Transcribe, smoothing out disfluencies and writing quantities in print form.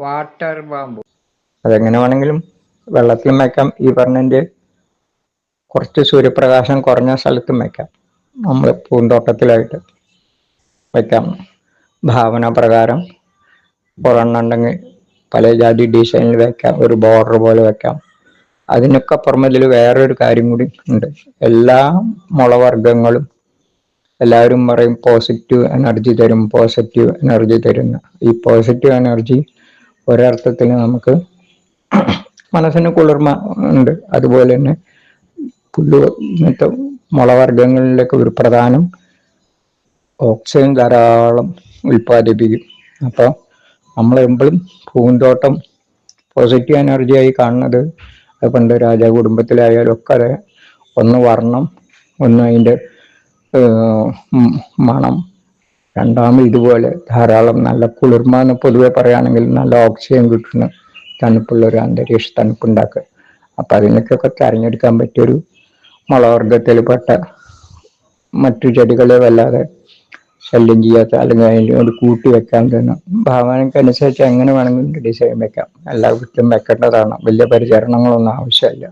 Water bamboo. അതെങ്ങനെ വേണമെങ്കിലും വെള്ളത്തിലും വയ്ക്കാം. ഈ പറഞ്ഞതിൻ്റെ കുറച്ച് സൂര്യപ്രകാശം കുറഞ്ഞ സ്ഥലത്തും വയ്ക്കാം. നമ്മൾ പൂന്തോട്ടത്തിലായിട്ട് വയ്ക്കാം. ഭാവന പ്രകാരം ഒരെണ്ണുണ്ടെങ്കിൽ പല ജാതി ഡിസൈനിൽ വയ്ക്കാം. ഒരു ബോർഡർ പോലെ വയ്ക്കാം. അതിനൊക്കെ പുറമെ ഇതിൽ വേറൊരു കാര്യം കൂടി ഉണ്ട്. എല്ലാ മുളവർഗങ്ങളും എല്ലാവരും പറയും പോസിറ്റീവ് എനർജി തരും, പോസിറ്റീവ് എനർജി തരുന്ന. ഈ പോസിറ്റീവ് എനർജി ഒരർത്ഥത്തിൽ നമുക്ക് മനസ്സിന് കുളിർമ ഉണ്ട്. അതുപോലെ തന്നെ പുല്ല് ഇങ്ങനത്തെ മുളവർഗങ്ങളിലൊക്കെ ഒരു പ്രധാനം ഓക്സിജൻ ധാരാളം ഉൽപ്പാദിപ്പിക്കും. അപ്പോൾ നമ്മളെപ്പോഴും പൂന്തോട്ടം പോസിറ്റീവ് എനർജിയായി കാണുന്നത് അത് പണ്ട് രാജാ കുടുംബത്തിലായാലും ഒക്കെ അതെ. ഒന്ന് വർണ്ണം, ഒന്ന് അതിൻ്റെ മണം, രണ്ടാമത് ഇതുപോലെ ധാരാളം നല്ല കുളിർമ എന്ന് പൊതുവെ പറയുകയാണെങ്കിൽ നല്ല ഓക്സിജൻ കിട്ടുന്ന തണുപ്പുള്ള ഒരു അന്തരീക്ഷ തണുപ്പുണ്ടാക്കുക. അപ്പം അതിനൊക്കെ തിരഞ്ഞെടുക്കാൻ പറ്റിയൊരു മുളവർഗത്തിൽപ്പെട്ട മറ്റു ചെടികളെ വല്ലാതെ ശല്യം ചെയ്യാത്ത, അല്ലെങ്കിൽ അതിനോട് കൂട്ടി വെക്കാൻ തന്നെ ഭാവനയ്ക്കനുസരിച്ച് എങ്ങനെ വേണമെങ്കിലും ഡിസൈൻ വെക്കാം. എല്ലാ വീട്ടിലും വെക്കേണ്ടതാണ്. വലിയ പരിചരണങ്ങളൊന്നും ആവശ്യമില്ല.